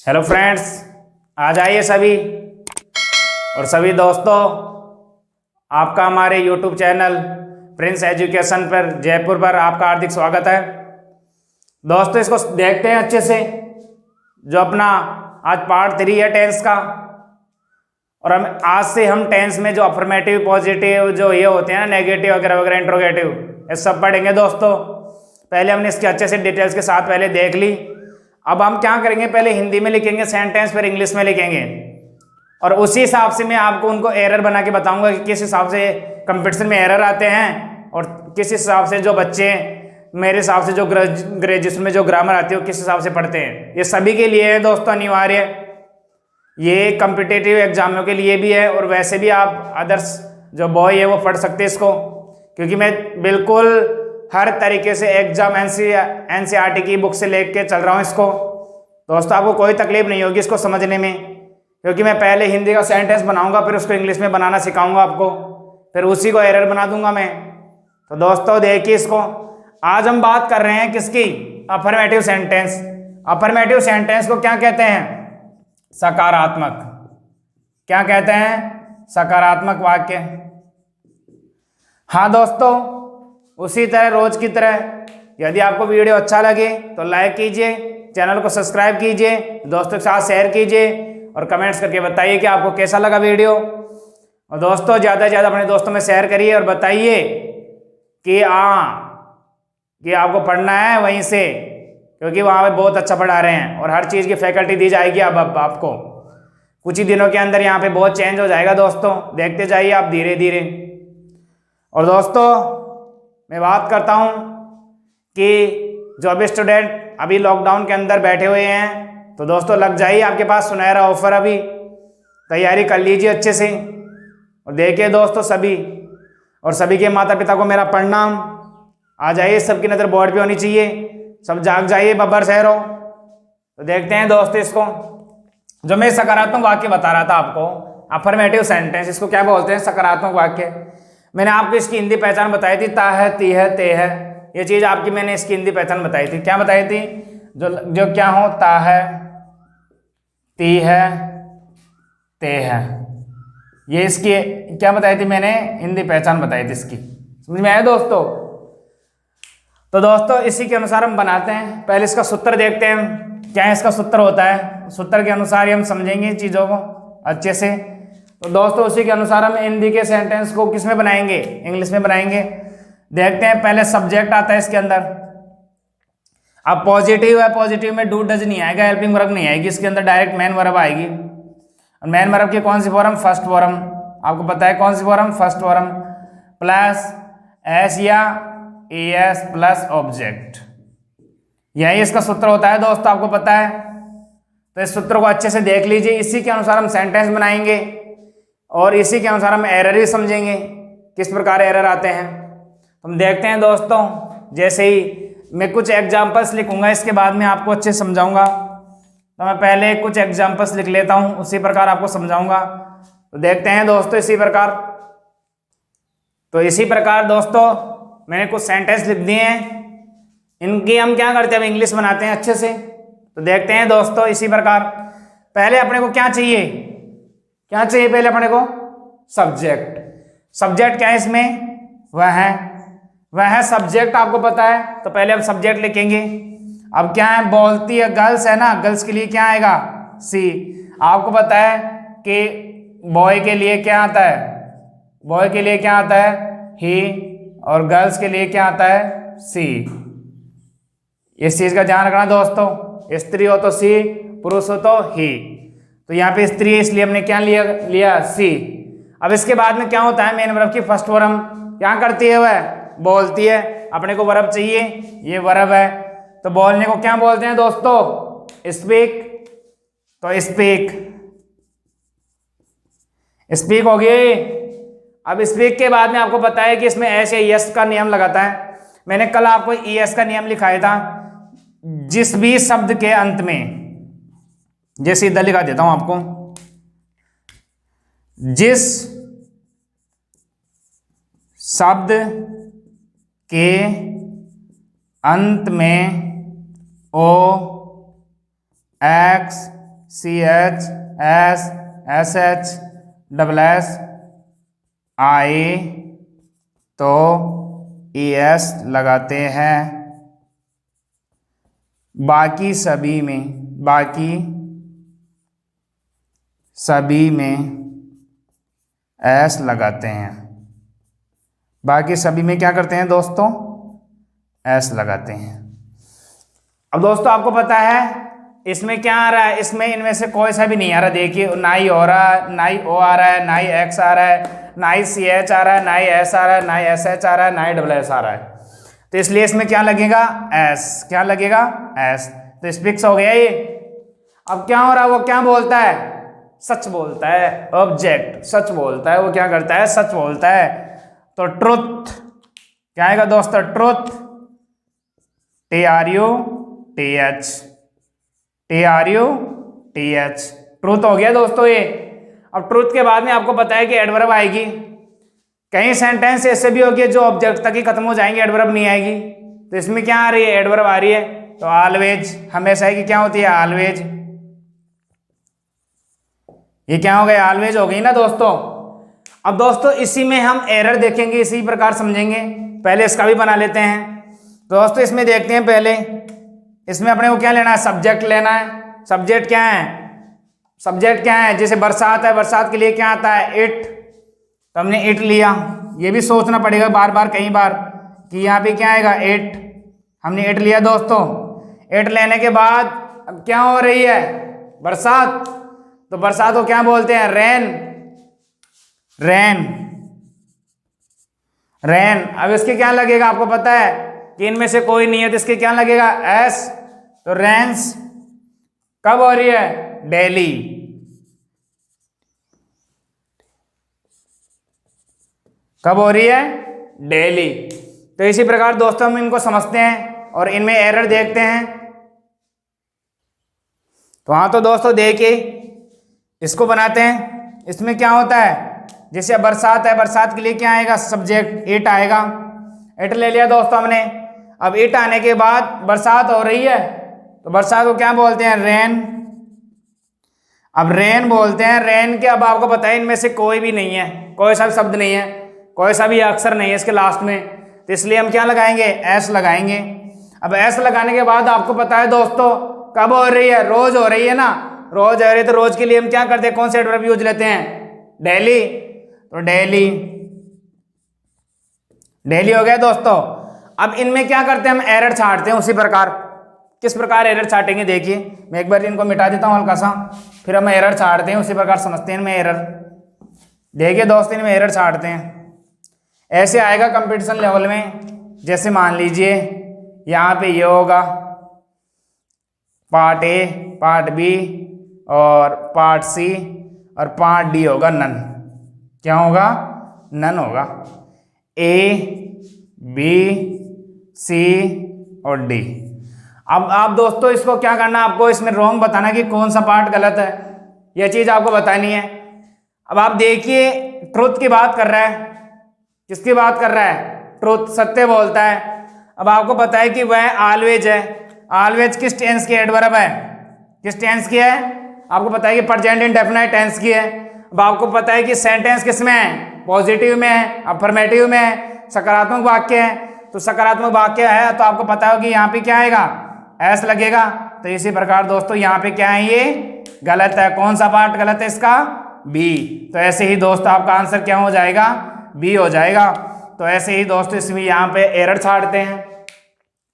Hello friends, आ जाइए सभी और सभी दोस्तों, आपका हमारे यूट्यूब चैनल प्रिंस एजुकेशन पर जयपुर पर आपका हार्दिक स्वागत है। दोस्तों, इसको देखते हैं अच्छे से। जो अपना आज पार्ट 3 है टेंस का, और आज से हम टेंस में जो अफर्मेटिव, पॉजिटिव, जो ये होते हैं ना, नेगेटिव वगैरह वगैरह, इंट्रोगेटिव, ये सब पढ़ेंगे दोस्तों। पहले हमने इसके अच्छे से डिटेल्स के साथ पहले देख ली। अब हम क्या करेंगे, पहले हिंदी में लिखेंगे सेंटेंस, फिर इंग्लिश में लिखेंगे, और उसी हिसाब से मैं आपको उनको एरर बना के बताऊंगा कि किस हिसाब से कंपटीशन में एरर आते हैं, और किस हिसाब से जो बच्चे मेरे हिसाब से जो ग्रेजुएशन में जो ग्रामर आती है वो किस हिसाब से पढ़ते हैं। ये सभी के लिए है दोस्तों, अनिवार्य। ये कम्पिटिटिव एग्जामों के लिए भी है, और वैसे भी आप अदर्स जो बॉय है वो पढ़ सकते हैं इसको, क्योंकि मैं बिल्कुल हर तरीके से एग्जाम एनसीईआरटी की बुक से लेके चल रहा हूँ इसको। दोस्तों, आपको कोई तकलीफ नहीं होगी इसको समझने में, क्योंकि मैं पहले हिंदी का सेंटेंस बनाऊंगा, फिर उसको इंग्लिश में बनाना सिखाऊंगा आपको, फिर उसी को एरर बना दूंगा मैं। तो दोस्तों देखिए इसको। आज हम बात कर रहे हैं किसकी? Affirmative sentence. अफर्मेटिव सेंटेंस को क्या कहते हैं? सकारात्मक। क्या कहते हैं? सकारात्मक वाक्य। हाँ दोस्तों, उसी तरह रोज की तरह यदि आपको वीडियो अच्छा लगे तो लाइक कीजिए, चैनल को सब्सक्राइब कीजिए, दोस्तों के साथ शेयर कीजिए, और कमेंट्स करके बताइए कि आपको कैसा लगा वीडियो। और दोस्तों, ज़्यादा से ज़्यादा अपने दोस्तों में शेयर करिए और बताइए कि कि आपको पढ़ना है वहीं से, क्योंकि वहाँ पे बहुत अच्छा पढ़ा रहे हैं और हर चीज़ की फैकल्टी दी जाएगी। अब आपको कुछ ही दिनों के अंदर यहाँ पे बहुत चेंज हो जाएगा दोस्तों, देखते जाइए आप धीरे धीरे। और दोस्तों, मैं बात करता हूँ कि जो अभी स्टूडेंट अभी लॉकडाउन के अंदर बैठे हुए हैं, तो दोस्तों लग जाइए, आपके पास सुनहरा ऑफर, अभी तैयारी कर लीजिए अच्छे से। और देखिए दोस्तों, सभी के माता पिता को मेरा प्रणाम। आ जाइए, सबकी नज़र बोर्ड पे होनी चाहिए, सब जाग जाइए बब्बर शहरों। तो देखते हैं दोस्तों इसको, जो मैं सकारात्मक वाक्य बता रहा था आपको, अफर्मेटिव सेंटेंस, इसको क्या बोलते हैं? सकारात्मक वाक्य। मैंने आपको इसकी हिंदी पहचान बताई थी, ता है, ती है, ते है। ये चीज़ आपकी मैंने इसकी हिंदी पहचान बताई थी। क्या बताई थी? जो क्या हो, ता है, ती है, ते है। ये इसकी क्या बताई थी मैंने? हिंदी पहचान बताई थी इसकी। समझ में आया दोस्तों? तो दोस्तों, इसी के अनुसार हम बनाते हैं। पहले इसका सूत्र देखते हैं, क्या इसका सूत्र होता है। सूत्र के अनुसार ही हम समझेंगे चीज़ों को अच्छे से। तो दोस्तों, उसी के अनुसार हम हिंदी के सेंटेंस को किस में बनाएंगे? इंग्लिश में बनाएंगे। देखते हैं, पहले सब्जेक्ट आता है इसके अंदर। अब पॉजिटिव है, पॉजिटिव में डू डज नहीं आएगा, हेल्पिंग वर्ब नहीं आएगी, इसके अंदर डायरेक्ट मेन वर्ब आएगी। और मेन वर्ब की कौन सी फॉर्म? First form. आपको पता है कौन सी form? First form plus S या एस प्लस ऑब्जेक्ट। यही इसका सूत्र होता है दोस्तों, आपको पता है। तो इस सूत्र को अच्छे से देख लीजिए, इसी के अनुसार हम सेंटेंस बनाएंगे, और इसी के अनुसार हम एरर भी समझेंगे, किस प्रकार एरर आते हैं। हम देखते हैं दोस्तों, जैसे ही मैं कुछ एग्जांपल्स लिखूंगा, इसके बाद में आपको अच्छे से समझाऊंगा। तो मैं पहले कुछ एग्जांपल्स लिख लेता हूं, उसी प्रकार आपको समझाऊंगा। तो देखते हैं दोस्तों, इसी प्रकार दोस्तों मैंने कुछ सेंटेंस लिख दिए हैं, इनकी हम क्या करते हैं? अब इंग्लिश बनाते हैं अच्छे से। तो देखते हैं दोस्तों, इसी प्रकार पहले अपने को क्या चाहिए? पहले अपने को सब्जेक्ट। सब्जेक्ट क्या है इसमें? वह है सब्जेक्ट, आपको पता है। तो पहले हम सब्जेक्ट लिखेंगे। अब क्या है? बोलती है, गर्ल्स है ना, गर्ल्स के लिए क्या आएगा? सी। आपको पता है कि बॉय के लिए क्या आता है? बॉय के लिए क्या आता है? ही। और गर्ल्स के लिए क्या आता है? सी। इस चीज का ध्यान रखना दोस्तों, स्त्री हो तो सी, पुरुष हो तो ही। तो यहाँ पे स्त्री है, इसलिए हमने क्या लिया? सी। अब इसके बाद में क्या होता है? मेन वर्ब की फर्स्ट फॉर्म क्या करती है? वह बोलती है। अपने को वर्ब चाहिए, ये वर्ब है। तो बोलने को क्या बोलते हैं दोस्तों? स्पीक। तो स्पीक हो गई। अब स्पीक के बाद में आपको पता है कि इसमें एस या यस का नियम लगाता है। मैंने कल आपको ईएस का नियम लिखाया था। जिस भी शब्द के अंत में, जैसे इधर लिखा देता हूं आपको, जिस शब्द के अंत में ओ, x, CH SH SS I तो ES लगाते हैं। बाकी सभी में S लगाते हैं। बाकी सभी में क्या करते हैं दोस्तों? S लगाते हैं। अब दोस्तों आपको पता है इसमें क्या आ रहा है, इसमें इनमें से कोई सा भी नहीं आ रहा। देखिए ना ही हो रहा है, ना ही O आ रहा है, ना ही X आ रहा है, ना ही CH आ रहा है, ना ही S आ रहा है, ना ही SH आ रहा है, ना ही SS आ रहा है। तो इसलिए इसमें क्या लगेगा? S। क्या लगेगा? S। तो इस फिक्स हो गया ये। अब क्या हो रहा है? वो क्या बोलता है? सच बोलता है। ऑब्जेक्ट सच बोलता है, वो क्या करता है? सच बोलता है। तो ट्रुथ क्या आएगा दोस्तों? ट्रुथ TRUTH ट्रुथ हो गया दोस्तों ये। अब ट्रुथ के बाद में आपको पता है कि एडवर्ब आएगी। कई सेंटेंस ऐसे भी होगी जो ऑब्जेक्ट तक ही खत्म हो जाएंगे, एडवर्ब नहीं आएगी। तो इसमें क्या आ रही है? एडवर्ब आ रही है। तो ऑलवेज हमेशा की क्या होती है? ऑलवेज। ये क्या हो गया? ऑलवेज हो गई ना दोस्तों। अब दोस्तों इसी में हम एरर देखेंगे, इसी प्रकार समझेंगे। पहले इसका भी बना लेते हैं। दोस्तों इसमें देखते हैं पहले, इसमें अपने को क्या लेना है? सब्जेक्ट लेना है। सब्जेक्ट क्या है? सब्जेक्ट क्या है? जैसे बरसात है, बरसात के लिए क्या आता है? इट। तो हमने इट लिया। ये भी सोचना पड़ेगा बार बार, कई बार, कि यहाँ पे क्या आएगा? इट। हमने इट लिया दोस्तों। इट लेने के बाद अब क्या हो रही है? बरसात। तो बरसात को क्या बोलते हैं? रेन। अब इसके क्या लगेगा? आपको पता है कि इनमें से कोई नहीं है, तो इसके क्या लगेगा? एस। तो रेन्स कब हो रही है? डेली। कब हो रही है? डेली। तो इसी प्रकार दोस्तों हम इनको समझते हैं और इनमें एरर देखते हैं। तो हाँ, तो दोस्तों देखिए इसको बनाते हैं। इसमें क्या होता है? जैसे बरसात है, बरसात के लिए क्या आएगा? सब्जेक्ट इट आएगा। इट ले लिया दोस्तों हमने। अब इट आने के बाद बरसात हो रही है, तो बरसात को क्या बोलते हैं? रेन। अब रेन बोलते हैं। रेन के अब आपको पता है इनमें से कोई भी नहीं है, कोई सा भी शब्द नहीं है, कोई सा भी अक्षर नहीं है इसके लास्ट में। तो इसलिए हम क्या लगाएंगे? एस लगाएंगे। अब एस लगाने के बाद आपको पता है दोस्तों कब हो रही है? रोज हो रही है ना। रोज हो रही है, तो रोज के लिए हम क्या करते हैं? कौन से एडवर्ब यूज लेते हैं? डेली। तो डेली हो गया दोस्तों। अब इनमें क्या करते हैं? हम एरर छांटते हैं उसी प्रकार। किस प्रकार एरर छांटेंगे? देखिए मैं एक बार इनको मिटा देता हूं हल्का सा, फिर हम एरर छांटते हैं, उसी प्रकार समझते हैं इनमें एरर। देखिए दोस्तों इनमें एरर छांटते हैं। ऐसे आएगा कंपटीशन लेवल में। जैसे मान लीजिए यहाँ पे ये होगा पार्ट ए, पार्ट बी और पार्ट सी, और पार्ट डी होगा नन। क्या होगा? नन होगा। ए बी सी और डी। अब आप दोस्तों इसको क्या करना, आपको इसमें रॉन्ग बताना कि कौन सा पार्ट गलत है, यह चीज आपको बतानी है। अब आप देखिए ट्रुथ की बात कर रहा है। किसकी बात कर रहा है? ट्रुथ, सत्य बोलता है। अब आपको पता है कि वह ऑलवेज है। ऑलवेज किस टेंस की एडवर्ब है? किस टेंस की है? आपको पता है कि प्रेजेंट इंडेफिनिट टेंस की है। अब आपको पता है कि सेंटेंस किस में है? पॉजिटिव में है, अफर्मेटिव में है, सकारात्मक वाक्य है। तो सकारात्मक वाक्य है तो आपको पता हो कि यहाँ पे क्या आएगा? एस लगेगा। तो इसी प्रकार दोस्तों यहाँ पे क्या है? ये गलत है। कौन सा पार्ट गलत है इसका? बी। तो ऐसे ही दोस्तों आपका आंसर क्या हो जाएगा? बी हो जाएगा। तो ऐसे ही दोस्तों इसमें यहाँ पे एरर छांटते हैं।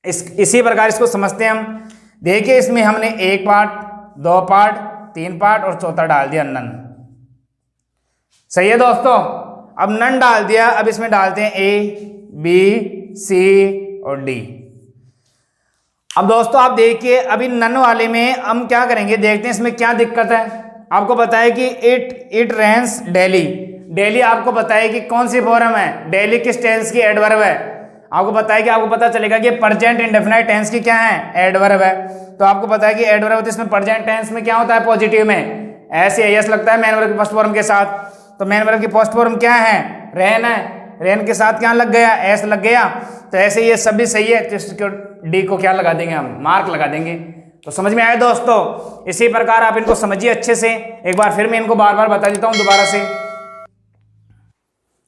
इसी प्रकार इसको समझते हैं हम। देखिए इसमें हमने एक पार्ट, दो पार्ट, तीन पार्ट और चौथा डाल दिया नन। सही है दोस्तों। अब नन डाल दिया, अब इसमें डालते हैं ए बी सी और डी। अब दोस्तों आप देखिए अभी नन वाले में हम क्या करेंगे, देखते हैं इसमें क्या दिक्कत है। आपको पता है कि इट रेन्स डेली। डेली आपको पता है कि कौन सी फॉर्म है? डेली किस टेंस की एडवर्ब है? आपको पता है कि आपको पता चलेगा कि प्रेजेंट इंडेफिनिट टेंस की क्या है? एडवर्ब है। तो आपको पता है कि एडवर्ब होता है, इसमें प्रेजेंट टेंस में क्या होता है? पॉजिटिव में ऐसे यस लगता है मेन वर्ब की फर्स्ट फॉर्म के साथ। तो मेन वर्ब की फर्स्ट फॉर्म क्या है? रेन है। रेन के साथ क्या लग गया? एस लग गया। तो ऐसे ये सब भी सही है, तो इसको डी को क्या लगा देंगे? हम मार्क लगा देंगे। तो समझ में आया दोस्तों। इसी प्रकार आप इनको समझिए अच्छे से। एक बार फिर मैं इनको बार बार बता देता हूं दोबारा से।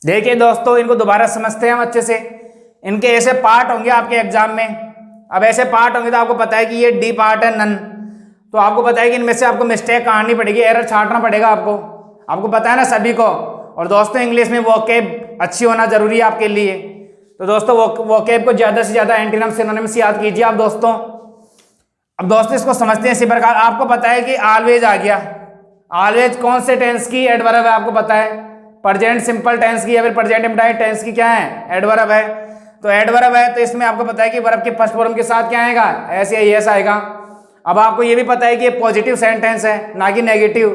देखिए दोस्तों, इनको दोबारा समझते हैं हम अच्छे से। इनके ऐसे पार्ट होंगे आपके एग्जाम में। अब ऐसे पार्ट होंगे तो आपको पता है कि ये डी पार्ट है, नन। तो आपको पता है कि इनमें से आपको मिस्टेक काटनी पड़ेगी, एरर छांटना पड़ेगा आपको पता है ना सभी को। और दोस्तों इंग्लिश में वोकैब अच्छी होना जरूरी है आपके लिए। तो दोस्तों वोकैब को ज़्यादा से ज़्यादा एंटीनम सिनोनिम्स याद कीजिए आप दोस्तों। अब दोस्तों इसको समझते हैं इसी प्रकार। आपको पता है कि ऑलवेज आ गया। ऑलवेज कौन से टेंस की एडवर्ब है आपको पता है? प्रेजेंट सिंपल टेंस की या फिर प्रेजेंट इंडेफिनिट टेंस की क्या है? एडवर्ब है। तो एडवर्ब है तो इसमें आपको पता है कि वर्ब के फर्स्ट फॉर्म के साथ क्या आएगा? एस या ईएस आएगा। अब आपको ये भी पता है कि ये पॉजिटिव सेंटेंस है ना कि नेगेटिव।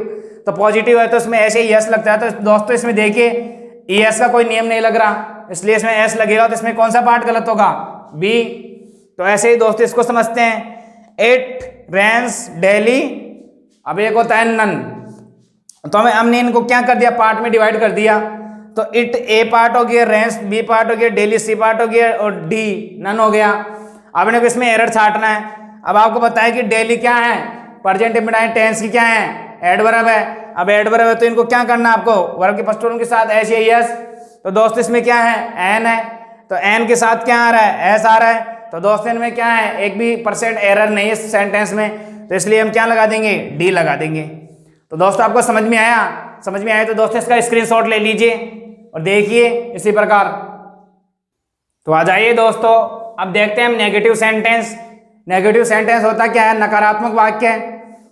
तो पॉजिटिव है तो इसमें ऐसे ईएस लगता है। तो दोस्तों इसमें देखिए ईएस का कोई नियम नहीं लग रहा, इसलिए इसमें एस लगेगा। तो इसमें कौन सा पार्ट गलत होगा? बी। तो ऐसे ही दोस्तों इसको समझते हैं। It rains daily. अब एक होता है नन। तो हमने इनको क्या कर दिया? पार्ट में डिवाइड कर दिया। तो इट ए पार्ट हो गया, रेन्स बी पार्ट हो गया, डेली सी पार्ट हो गया और डी नन हो गया। अब इनको इसमें एरर छांटना है। अब आपको पता है कि डेली क्या है? प्रेजेंट इंडेफिनिट टेंस की क्या है? एडवर्ब है। अब एडवर्ब है तो इनको क्या करना है आपको? वर्ब के फर्स्ट फॉर्म के साथ एस या यस। तो दोस्तों इसमें क्या है? एन है। तो एन के साथ क्या आ रहा है? एस आ रहा है। तो दोस्तों इनमें क्या है? एक भी % एरर नहीं है इस सेंटेंस में। तो इसलिए हम क्या लगा देंगे? डी लगा देंगे। तो दोस्तों आपको समझ में आया? समझ में आया तो दोस्तों इसका स्क्रीनशॉट ले लीजिए और देखिए इसी प्रकार। तो आ जाइए दोस्तों, अब देखते हैं हम नेगेटिव सेंटेंस। नेगेटिव सेंटेंस होता क्या है? नकारात्मक वाक्य है।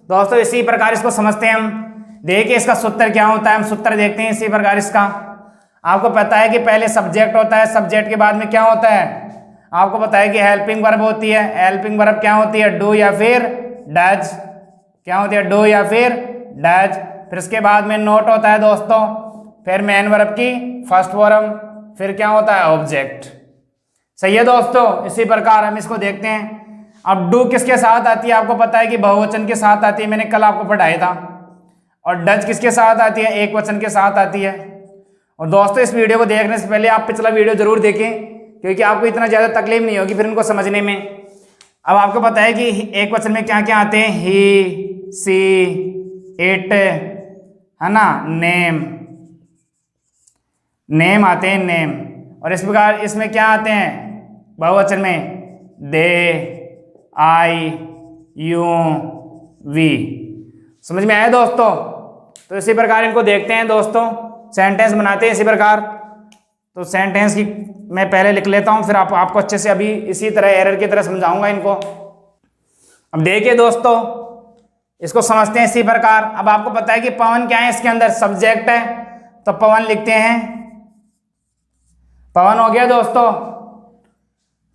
दोस्तों इसी प्रकार इसको समझते हैं हम। देखिए इसका सूत्र क्या होता है, हम सूत्र देखते हैं इसी प्रकार इसका। आपको पता है कि पहले सब्जेक्ट होता है, सब्जेक्ट के बाद में क्या होता है? आपको पता है कि हेल्पिंग वर्ब होती है। हेल्पिंग वर्ब क्या होती है? डू या फिर डज। क्या होती है? डू या फिर डज। फिर इसके बाद में नोट होता है दोस्तों। फिर मेन वर्ब की फर्स्ट फॉर्म। फिर क्या होता है? ऑब्जेक्ट। सही है दोस्तों। इसी प्रकार हम इसको देखते हैं। अब डू किसके साथ आती है? आपको पता है कि बहुवचन के साथ आती है, मैंने कल आपको पढ़ाया था। और डज किसके साथ आती है? एक वचन के साथ आती है। और दोस्तों इस वीडियो को देखने से पहले आप पिछला वीडियो जरूर देखें, क्योंकि आपको इतना ज़्यादा तकलीफ नहीं होगी फिर इनको समझने में। अब आपको पता है कि एक वचन में क्या क्या आते हैं? ही, सी, इट, है ना, नेम आते हैं, नेम। और इस प्रकार इसमें क्या आते हैं बहुवचन में? दे, आई, यू, वी। समझ में आया दोस्तों? तो इसी प्रकार इनको देखते हैं दोस्तों, सेंटेंस बनाते हैं इसी प्रकार। तो सेंटेंस की मैं पहले लिख लेता हूं, फिर आपको अच्छे से अभी इसी तरह एरर की तरह समझाऊंगा इनको। अब देखिए दोस्तों इसको समझते हैं इसी प्रकार। अब आपको पता है कि पवन क्या है? इसके अंदर सब्जेक्ट है, तो पवन लिखते हैं। पवन हो गया दोस्तों।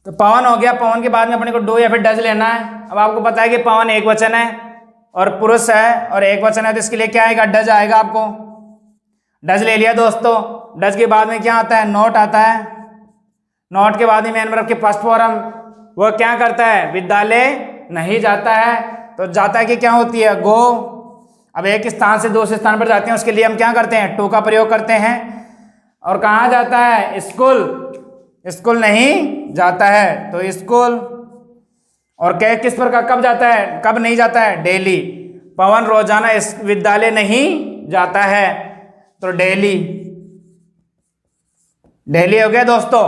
तो पवन हो गया। पवन के बाद में अपने को डू या फिर डज लेना है। अब आपको पता है कि पवन एक वचन है और पुरुष है और एक वचन है, तो इसके लिए क्या आएगा? डज आएगा। आपको डज ले लिया दोस्तों। डज के बाद में क्या आता है? नोट आता है। नोट के बाद में मेन वर्ब के फर्स्ट फॉर्म। वो क्या करता है? विद्यालय नहीं जाता है। तो जाता है कि क्या होती है? गो। अब एक स्थान से दूसरे स्थान पर जाते हैं, उसके लिए हम क्या करते हैं? टू का प्रयोग करते हैं। और कहाँ जाता है? स्कूल। स्कूल नहीं जाता है, तो स्कूल। और क्या किस प्रकार कब जाता है? कब नहीं जाता है? डेली। पवन रोजाना इस विद्यालय नहीं जाता है, तो डेली। डेली हो गया दोस्तों।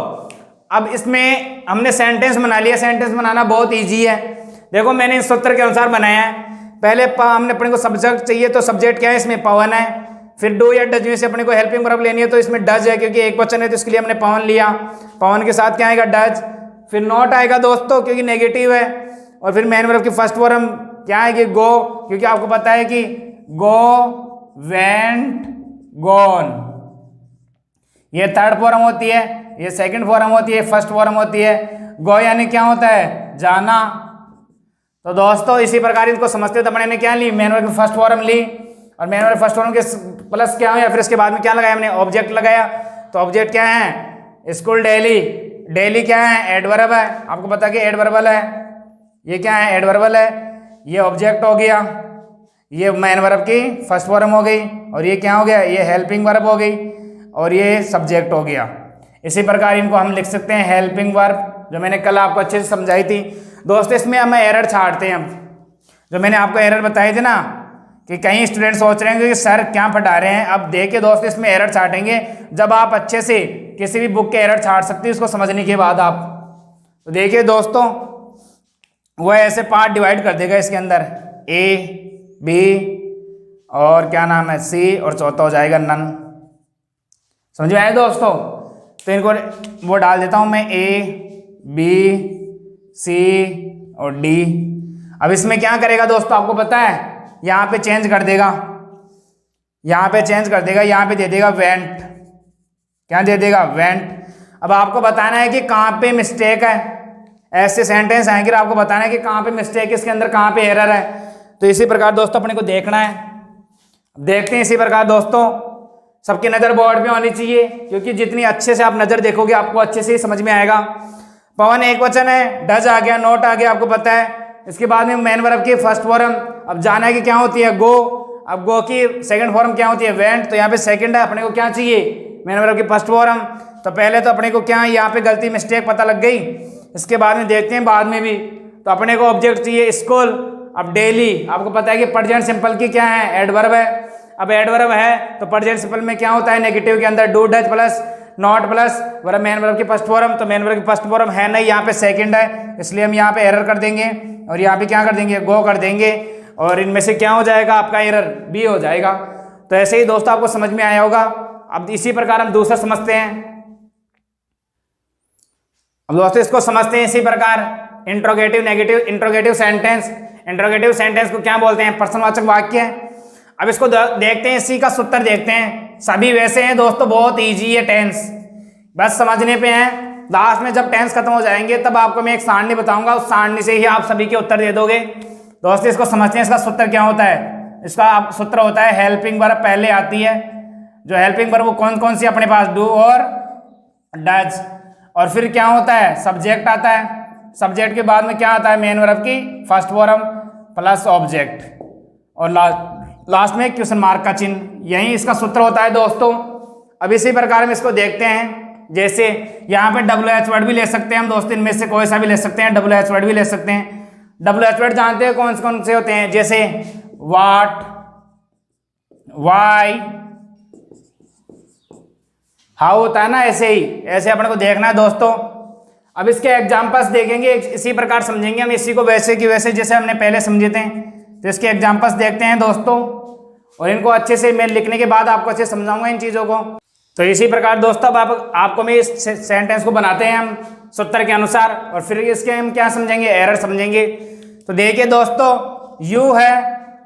अब इसमें हमने सेंटेंस बना लिया। सेंटेंस बनाना बहुत इजी है। देखो मैंने इस सूत्र के अनुसार बनाया है। पहले हमने अपने को सब्जेक्ट चाहिए, तो सब्जेक्ट क्या है? इसमें पवन है। फिर डू या डज में से अपने को हेल्पिंग वर्ब लेनी है, तो इसमें डज है क्योंकि एक वचन है, तो इसके लिए हमने पवन लिया। पवन के साथ क्या आएगा? डज। फिर नॉट आएगा दोस्तों क्योंकि नेगेटिव है। और फिर मेन वर्ब की फर्स्ट फॉर्म क्या आएगी? गो, क्योंकि आपको पता है कि गो, वेंट, गॉन। ये थर्ड फॉर्म होती है, ये सेकंड फॉर्म होती है, फर्स्ट फॉर्म होती है। गो यानी क्या होता है? जाना। तो दोस्तों इसी प्रकार इसको समझते हो। तो मैंने क्या ली? मेन वर्ब की फर्स्ट फॉर्म ली। और मेन वर्ब फर्स्ट फॉर्म के प्लस क्या या फिर इसके बाद में क्या लगाया हमने? ऑब्जेक्ट लगाया। तो ऑब्जेक्ट क्या है? School, daily. डेली क्या है? एडवर्ब है। आपको पता है कि एडवर्बल है। ये क्या है? एडवर्बल है। ये ऑब्जेक्ट हो गया। ये मेन वर्ब की फर्स्ट फॉर्म हो गई। और ये क्या हो गया? ये हेल्पिंग वर्ब हो गई। और ये सब्जेक्ट हो गया। इसी प्रकार इनको हम लिख सकते हैं हेल्पिंग वर्ब, जो मैंने कल आपको अच्छे से समझाई थी दोस्तों। इसमें हमें एरर छांटते हैं हम। जो मैंने आपको एरर बताए थे ना, कि कई स्टूडेंट सोच रहे हैं कि सर क्या पढ़ा रहे हैं। अब देखिए दोस्तों, इसमें एरर छाटेंगे जब आप अच्छे से किसी भी बुक के एरर छाट सकते हैं, इसको समझने के बाद आप। तो देखिए दोस्तों, वह ऐसे पार्ट डिवाइड कर देगा इसके अंदर, ए, बी और क्या नाम है, सी, और चौथा हो जाएगा नन। समझ में आया दोस्तों? तो इनको वो डाल देता हूं मैं, ए, बी, सी और डी। अब इसमें क्या करेगा दोस्तों, आपको पता है, यहाँ पे चेंज कर देगा, यहाँ पे चेंज कर देगा, यहाँ पे दे देगा वेंट। क्या दे देगा? वेंट। अब आपको बताना है कि कहाँ पे मिस्टेक है। ऐसे सेंटेंस आएंगे, आपको बताना है कि कहाँ पे मिस्टेक है, इसके अंदर कहाँ पे एरर है। तो इसी प्रकार दोस्तों अपने को देखना है। देखते हैं इसी प्रकार दोस्तों, सबकी नज़र बोर्ड पे होनी चाहिए, क्योंकि जितनी अच्छे से आप नज़र देखोगे आपको अच्छे से ही समझ में आएगा। पवन एक वचन है, डज आ गया, नोट आ गया, आपको पता है। इसके बाद में मेन वर्ब की फर्स्ट फॉर्म। अब जाना है कि क्या होती है, गो। अब गो की सेकंड फॉर्म क्या होती है, वेंट। तो यहाँ पे सेकंड है, अपने को क्या चाहिए, मेन वर्ब की फर्स्ट फॉर्म। तो पहले तो अपने को क्या है, यहाँ पे गलती मिस्टेक पता लग गई। इसके बाद में देखते हैं बाद में भी। तो अपने को ऑब्जेक्ट चाहिए स्कूल। अब डेली, आपको पता है कि प्रेजेंट सिंपल की क्या है, एडवर्ब है। अब एडवर्ब है तो प्रेजेंट सिंपल में क्या होता है, नेगेटिव के अंदर do, does plus not plus verb, main verb की फर्स्ट फॉर्म। तो मेन वर्ब की फर्स्ट फॉर्म है नहीं, यहाँ पे सेकंड है, इसलिए हम यहाँ पे एरर कर देंगे और यहाँ पे क्या कर देंगे, गो कर देंगे। और इनमें से क्या हो जाएगा आपका एरर, बी हो जाएगा। तो ऐसे ही दोस्तों आपको समझ में आया होगा। अब इसी प्रकार हम दूसरा समझते हैं। अब दोस्तों इसको समझते हैं इसी प्रकार, interrogative negative interrogative sentence. Interrogative sentence को क्या बोलते हैं, प्रश्नवाचक वाक्य। अब इसको देखते हैं, इसी का सूत्र देखते हैं। सभी वैसे हैं दोस्तों, बहुत इजी है टेंस, बस समझने पे हैं। लास्ट में जब टेंस खत्म हो जाएंगे तब आपको मैं एक सारणी बताऊंगा, उस सारणी से ही आप सभी के उत्तर दे दोगे। दोस्तों इसको समझते हैं, इसका सूत्र क्या होता है। इसका सूत्र होता है हेल्पिंग वर्ब पहले आती है। जो हेल्पिंग वर्ब वो कौन कौन सी अपने पास, डू और डज। और फिर क्या होता है, सब्जेक्ट आता है। सब्जेक्ट के बाद में क्या आता है, मेन वर्ब की फर्स्ट फॉर्म प्लस ऑब्जेक्ट, और लास्ट में क्वेश्चन मार्क का चिन्ह। यही इसका सूत्र होता है दोस्तों। अब इसी प्रकार हम इसको देखते हैं। जैसे यहाँ पे WH वर्ड भी ले सकते हैं हम दोस्तों, इनमें से कोई सा भी ले सकते हैं। WH वर्ड भी ले सकते हैं। WH वर्ड जानते हैं कौन से होते हैं, जैसे वाट, वाई, हाउ होता है ना, ऐसे ही ऐसे अपने को देखना है दोस्तों। अब इसके एग्जाम्पल्स देखेंगे, इसी प्रकार समझेंगे हम इसी को वैसे की वैसे जैसे हमने पहले समझे थे। तो इसके एग्जाम्पल्स देखते हैं दोस्तों, और इनको अच्छे से मैं लिखने के बाद आपको अच्छे समझाऊंगा इन चीज़ों को। तो इसी प्रकार दोस्तों अब आपको मैं इस सेंटेंस को बनाते हैं हम सूत्र के अनुसार, और फिर इसके हम क्या समझेंगे, एरर समझेंगे। तो देखिए दोस्तों, यू है,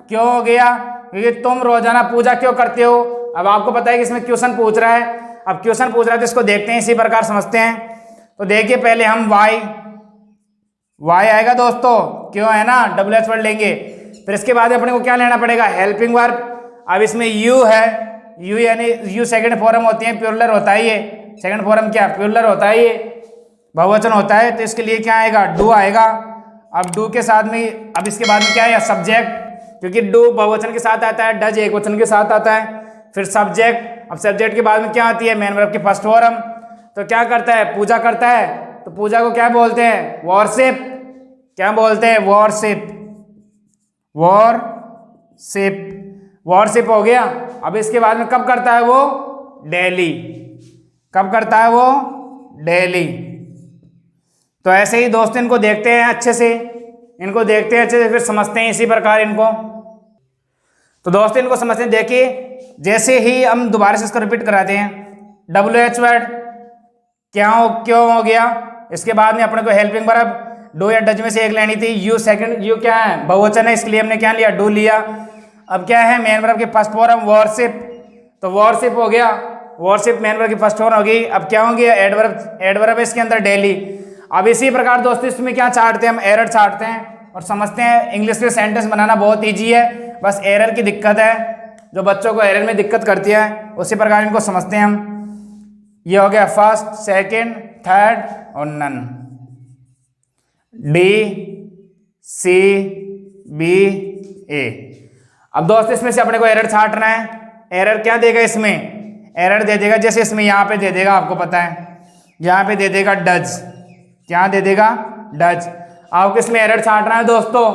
क्यों हो गया, क्योंकि तुम रोजाना पूजा क्यों करते हो। अब आपको पता है कि इसमें क्वेश्चन पूछ रहा है। अब क्वेश्चन पूछ रहा है तो इसको देखते हैं, इसी प्रकार समझते हैं। तो देखिए पहले हम वाई आएगा दोस्तों, क्यों है ना, WH वर्ड लेंगे। फिर इसके बाद अपने को क्या लेना पड़ेगा, हेल्पिंग वर्ब। अब इसमें यू है, यू यानी यू सेकंड फॉर्म होती है, प्लूरल होता है ये। सेकंड फॉर्म क्या, प्लूरल होता है ये, बहुवचन होता है। तो इसके लिए क्या आएगा, डू आएगा। अब डू के साथ में, अब इसके बाद में क्या है, सब्जेक्ट, क्योंकि डू बहुवचन के साथ आता है, डज एक वचन के साथ आता है। फिर सब्जेक्ट, अब सब्जेक्ट के बाद में क्या आती है, मेन वर्ब की फर्स्ट फॉर्म। तो क्या करता है, पूजा करता है। तो पूजा को क्या बोलते हैं, वॉरशिप। क्या बोलते हैं, वॉरशिप, वॉरशिप, वॉरशिप हो गया। अब इसके बाद में कब करता है वो, डेली। कब करता है वो, डेली। तो ऐसे ही दोस्तों इनको देखते हैं अच्छे से, इनको देखते हैं अच्छे से, फिर समझते हैं इसी प्रकार इनको। तो दोस्तों इनको समझते हैं। देखिए जैसे ही हम दोबारा से इसको रिपीट कराते हैं, WH वर्ड क्यों हो गया। इसके बाद में अपने को हेल्पिंग वर्ब डू या डज में से एक लेनी थी। यू सेकंड, यू क्या है, बहुवचन है, इसलिए हमने क्या लिया, डू लिया। अब क्या है, मेन वर्ब की फर्स्ट फॉर्म वॉरशिप। तो वॉरशिप हो गया, वॉरशिप मेन वर्ब की फर्स्ट फॉर्म होगी। अब क्या हो गया, एडवर्ब है इसके अंदर, डेली। अब इसी प्रकार दोस्तों इसमें क्या छाटते हैं हम, एरर छाटते हैं और समझते हैं। इंग्लिश में सेंटेंस बनाना बहुत ईजी है, बस एरर की दिक्कत है, जो बच्चों को एरर में दिक्कत करती है। उसी प्रकार इनको समझते हैं हम। ये हो गया फर्स्ट, सेकंड, थर्ड और नन। डी, सी, बी, ए। अब दोस्तों इसमें से अपने को एरर छाटना है। एरर क्या देगा इसमें, एरर दे देगा, जैसे इसमें यहाँ पे दे देगा, आपको पता है यहाँ पे दे देगा डज। क्या दे देगा, डज। आपको इसमें एरर छाटना है दोस्तों।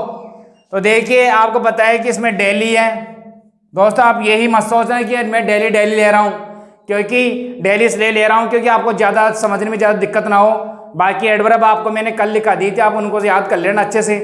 तो देखिए आपको पता है कि इसमें डेली है दोस्तों। आप यही मत सोचना कि मैं डेली डेली ले रहा हूँ, क्योंकि डेली इसलिए ले रहा हूँ क्योंकि आपको ज़्यादा समझने में ज़्यादा दिक्कत ना हो। बाकी एडवर्ब आपको मैंने कल लिखा दी थी, आप उनको याद कर लेना अच्छे से।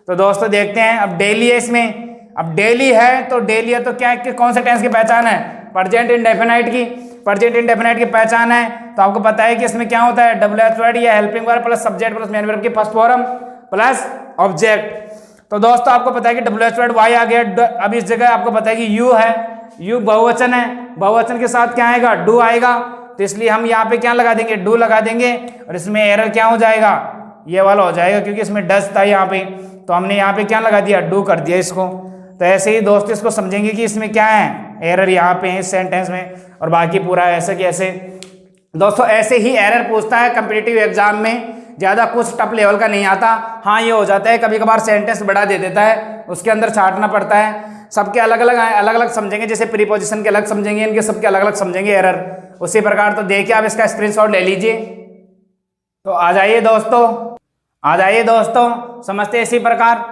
तो दोस्तों देखते हैं, अब डेली है इसमें। अब डेली है तो डेली है तो क्या है कि कौन से टेंस की पहचान है? प्रेजेंट इंडेफिनाइट की। प्रेजेंट इंडेफिनाइट की पहचान है तो आपको पता है कि इसमें क्या होता है? WH वर्ड या helping verb plus subject plus main verb की फर्स्ट फॉर्म प्लस ऑब्जेक्ट। तो दोस्तों आपको पता है कि WH वर्ड वाई आ गया। अब इस जगह आपको पता है कि यू है, यू बहुवचन है, बहुवचन के साथ क्या आएगा? डू आएगा। तो इसलिए हम यहाँ पे क्या लगा देंगे? डू लगा देंगे। और इसमें एरर क्या हो जाएगा? ये वाला हो जाएगा, क्योंकि इसमें डज था यहाँ पे, तो हमने यहाँ पे क्या लगा दिया? डू कर दिया इसको। तो ऐसे ही दोस्तों इसको समझेंगे कि इसमें क्या है? एरर यहाँ पे है इस सेंटेंस में, और बाकी पूरा ऐसे कैसे। दोस्तों ऐसे ही एरर पूछता है कॉम्पिटिटिव एग्जाम में, ज़्यादा कुछ टफ लेवल का नहीं आता। हाँ ये हो जाता है कभी कभार सेंटेंस बढ़ा दे देता है, उसके अंदर छांटना पड़ता है। सबके अलग अलग समझेंगे, जैसे प्रीपोजिशन के अलग समझेंगे, इनके सबके अलग अलग समझेंगे एरर, उसी प्रकार। तो देखिए आप इसका स्क्रीनशॉट ले लीजिए। तो आ जाइए दोस्तों समझते इसी प्रकार।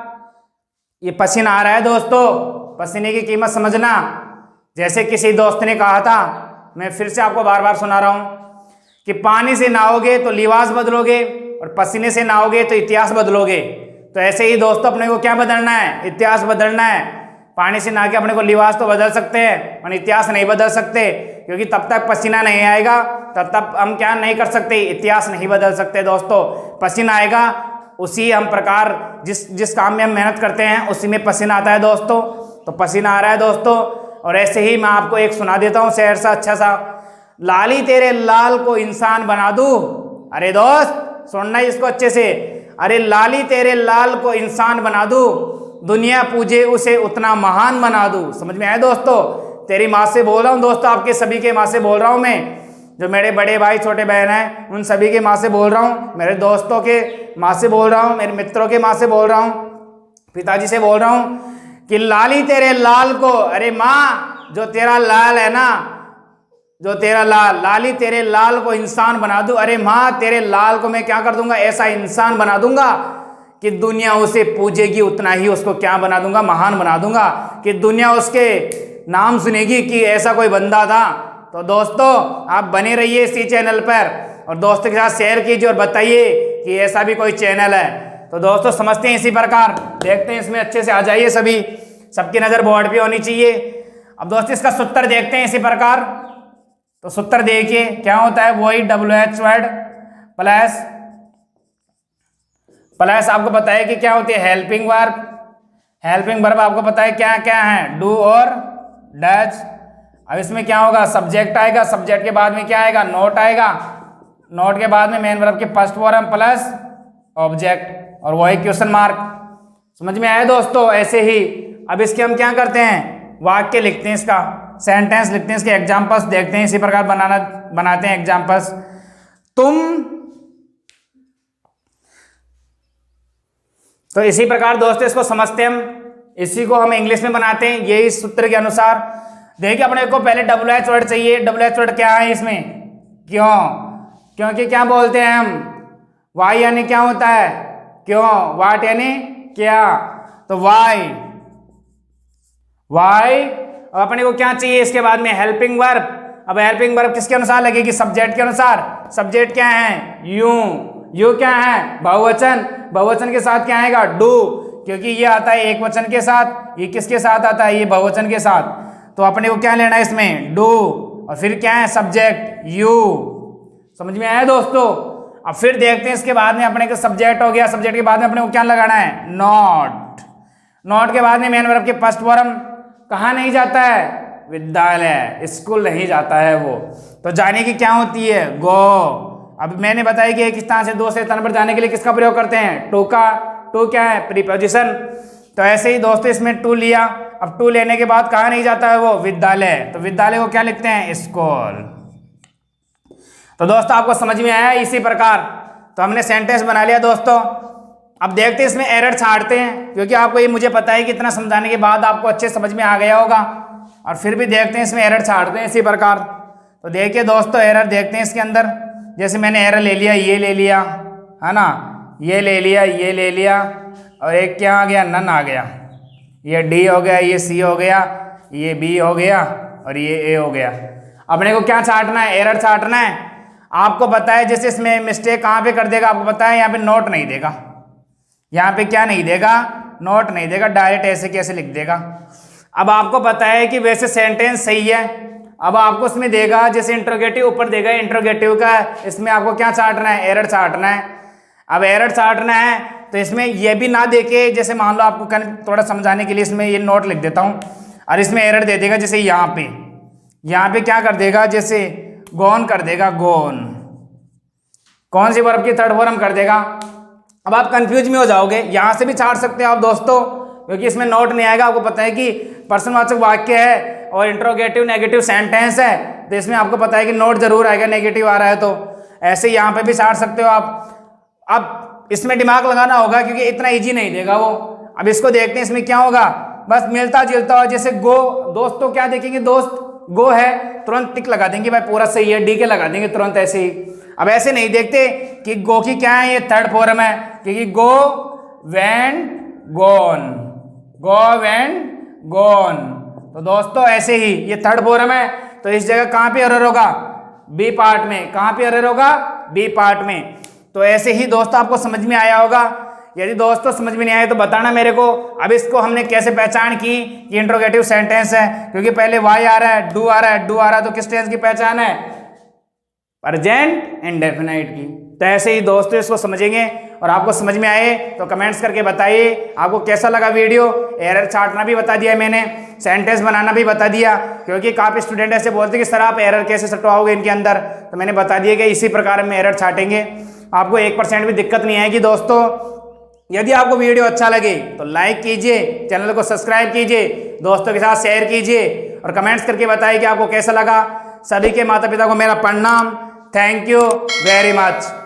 ये पसीना आ रहा है दोस्तों, पसीने की कीमत समझना। जैसे किसी दोस्त ने कहा था, मैं फिर से आपको बार बार सुना रहा हूँ कि पानी से नहाओगे तो लिबास बदलोगे और पसीने से नहाओगे तो इतिहास बदलोगे। तो ऐसे ही दोस्तों अपने को क्या बदलना है? इतिहास बदलना है। पानी से नहा के अपने को लिबास तो बदल सकते हैं पर इतिहास नहीं बदल सकते, क्योंकि तब तक पसीना नहीं आएगा तब तक हम क्या नहीं कर सकते? इतिहास नहीं बदल सकते दोस्तों। पसीना आएगा उसी हम प्रकार जिस काम में हम मेहनत करते हैं उसी में पसीना आता है दोस्तों। तो पसीना आ रहा है दोस्तों। और ऐसे ही मैं आपको एक सुना देता हूँ शेर सा अच्छा सा। लाली तेरे लाल को इंसान बना दूं। अरे दोस्त सुनना इसको अच्छे से। अरे लाली तेरे लाल को इंसान बना दूं, दुनिया पूजे उसे उतना महान बना दूं। समझ में आया दोस्तों? तेरी माँ से बोल रहा हूँ दोस्तों, आपके सभी के माँ से बोल रहा हूँ मैं। जो मेरे बड़े भाई छोटे बहन हैं उन सभी के माँ से बोल रहा हूँ, मेरे दोस्तों के माँ से बोल रहा हूँ, मेरे मित्रों के माँ से बोल रहा हूँ, पिताजी से बोल रहा हूँ कि लाली तेरे लाल को, अरे माँ जो तेरा लाल है ना, जो तेरा लाल, लाली तेरे लाल को इंसान बना दूं। अरे माँ तेरे लाल को मैं क्या कर दूंगा? ऐसा इंसान बना दूंगा कि दुनिया उसे पूजेगी, उतना ही उसको क्या बना दूंगा? महान बना दूंगा, कि दुनिया उसके नाम सुनेगी कि ऐसा कोई बंदा था। तो दोस्तों आप बने रहिए इसी चैनल पर और दोस्तों के साथ शेयर कीजिए और बताइए कि ऐसा भी कोई चैनल है। तो दोस्तों समझते हैं इसी प्रकार, देखते हैं इसमें अच्छे से आ जाइए सभी, सबकी नज़र बोर्ड पे होनी चाहिए। अब दोस्तों इसका सूत्र देखते हैं इसी प्रकार। तो सूत्र देखिए क्या होता है? वही WH वर्ड प्लस आपको पता है कि क्या होती है? Helping verb. हेल्पिंग वर्ब आपको पता है क्या क्या है? डू और डज। अब इसमें क्या होगा? सब्जेक्ट आएगा, सब्जेक्ट के बाद में क्या आएगा? नोट आएगा, नोट के बाद में मेन वर्ब की फर्स्ट फॉर्म प्लस ऑब्जेक्ट और वही क्वेश्चन मार्क। समझ में आया दोस्तों? ऐसे ही अब इसके हम क्या करते हैं? वाक्य लिखते हैं, इसका सेंटेंस लिखते हैं, इसके एग्जाम्पल्स देखते हैं, इसी प्रकार बनाते हैं एग्जाम्पल्स। तो इसी प्रकार दोस्तों इसको समझते हैं हम, इसी को हम इंग्लिश में बनाते हैं यही सूत्र के अनुसार। देखिए अपने को पहले WH वर्ड चाहिए। WH वर्ड क्या है इसमें? क्यों? क्योंकि क्या बोलते हैं हम? वाई यानी क्या होता है? क्यों। वाट यानी क्या, तो वाई। अब अपने को क्या चाहिए इसके बाद में? Helping verb. अब हेल्पिंग वर्ब किसके अनुसार लगेगी? सब्जेक्ट के अनुसार। सब्जेक्ट क्या है? यू क्या है? बहुवचन। बहुवचन के साथ क्या आएगा? डू, क्योंकि ये आता है एक वचन के साथ, ये किसके साथ आता है? ये बहुवचन के साथ। तो अपने को क्या लेना है इसमें? डू, और फिर क्या है? Subject you. समझ में आया दोस्तों? अब फिर देखते हैं इसके बाद में अपने को सब्जेक्ट हो गया, सब्जेक्ट के बाद में अपने को क्या लगाना है? नॉट। नॉट के बाद में मेन वर्ब की फर्स्ट फॉर्म। कहाँ नहीं जाता है? विद्यालय, स्कूल नहीं जाता है वो। तो जाने की क्या होती है? गो। अब मैंने बताया कि एक स्थान से दूसरे स्थान पर जाने के लिए किसका प्रयोग करते हैं? टू का। टू क्या है? प्रीपोजिशन। तो ऐसे ही दोस्तों इसमें टू लिया। अब टू लेने के बाद कहाँ नहीं जाता है वो? विद्यालय। तो विद्यालय को क्या लिखते हैं? स्कूल। तो दोस्तों आपको समझ में आया इसी प्रकार। तो हमने सेंटेंस बना लिया दोस्तों। अब देखते हैं इसमें एरर छाड़ते हैं, क्योंकि आपको ये मुझे पता है कि इतना समझाने के बाद आपको अच्छे समझ में आ गया होगा, और फिर भी देखते हैं इसमें एरर छाड़ते हैं इसी प्रकार। तो देखिए दोस्तों एरर देखते हैं इसके अंदर। जैसे मैंने एरर ले लिया, ये ले लिया है ना, ये ले लिया, ये ले लिया, और एक क्या आ गया, नन आ गया। ये डी हो गया, ये सी हो गया, ये बी हो गया और ये ए हो गया। अपने को क्या छांटना है, एरर छांटना है। आपको पता है जैसे इसमें मिस्टेक कहाँ पे कर देगा, आपको पता है यहाँ पे नोट नहीं देगा, यहाँ पे क्या नहीं देगा, नोट नहीं देगा, डायरेक्ट ऐसे कैसे लिख देगा। अब आपको पता है कि वैसे सेंटेंस सही है, अब आपको इसमें देगा जैसे इंट्रोगेटिव ऊपर देगा, इंट्रोगेटिव का इसमें आपको क्या छांटना है, एरर छांटना है। अब एरर छांटना है तो इसमें ये भी ना देके, जैसे मान लो आपको थोड़ा समझाने के लिए इसमें ये नोट लिख देता हूँ और इसमें एरर दे देगा, जैसे यहाँ पे क्या कर देगा, जैसे गोन कर देगा, गोन कौन सी वर्ब की थर्ड फॉर्म कर देगा। अब आप कंफ्यूज में हो जाओगे, यहाँ से भी छांट सकते हो आप दोस्तों, क्योंकि इसमें नोट नहीं आएगा। आपको पता है कि प्रश्नवाचक वाक्य है और इंट्रोगेटिव नेगेटिव सेंटेंस है, तो इसमें आपको पता है कि नोट जरूर आएगा, नेगेटिव आ रहा है तो। ऐसे यहाँ पे भी छांट सकते हो आप। अब इसमें दिमाग लगाना होगा क्योंकि इतना इजी नहीं देगा वो। अब इसको देखते हैं इसमें क्या होगा, बस मिलता जुलता हो, जैसे गो, दोस्तों क्या देखेंगे, दोस्त गो है तुरंत टिक लगा देंगे, भाई पूरा सही है, डी के लगा देंगे तुरंत ऐसे ही। अब ऐसे नहीं देखते कि गो की क्या है, ये थर्ड फॉर्म है, क्योंकि गो वेंट गोन, गो वेंट गोन। तो दोस्तों ऐसे ही ये थर्ड फॉर्म है, तो इस जगह कहाँ पे एरर होगा, बी पार्ट में। कहाँ पे एरर होगा, बी पार्ट में। तो ऐसे ही दोस्तों आपको समझ में आया होगा। यदि दोस्तों समझ में नहीं आया तो बताना मेरे को। अब इसको हमने कैसे पहचान की कि इंट्रोगेटिव सेंटेंस है, क्योंकि पहले वाई आ रहा है, डू आ रहा है, डू आ रहा है, तो किस टेंस की पहचान है, प्रेजेंट इंडेफिनाइट की। तो ऐसे ही दोस्तों इसको समझेंगे और आपको समझ में आए तो कमेंट्स करके बताइए आपको कैसा लगा वीडियो। एरर छांटना भी बता दिया मैंने, सेंटेंस बनाना भी बता दिया, क्योंकि काफ़ी स्टूडेंट ऐसे बोलते हैं कि सर आप एरर कैसे सटवाओगे इनके अंदर, तो मैंने बता दिया कि इसी प्रकार में एरर छांटेंगे, आपको 1% भी दिक्कत नहीं आएगी। दोस्तों यदि आपको वीडियो अच्छा लगे तो लाइक कीजिए, चैनल को सब्सक्राइब कीजिए, दोस्तों के साथ शेयर कीजिए और कमेंट्स करके बताइए कि आपको कैसा लगा। सभी के माता पिता को मेरा प्रणाम। Thank you very much.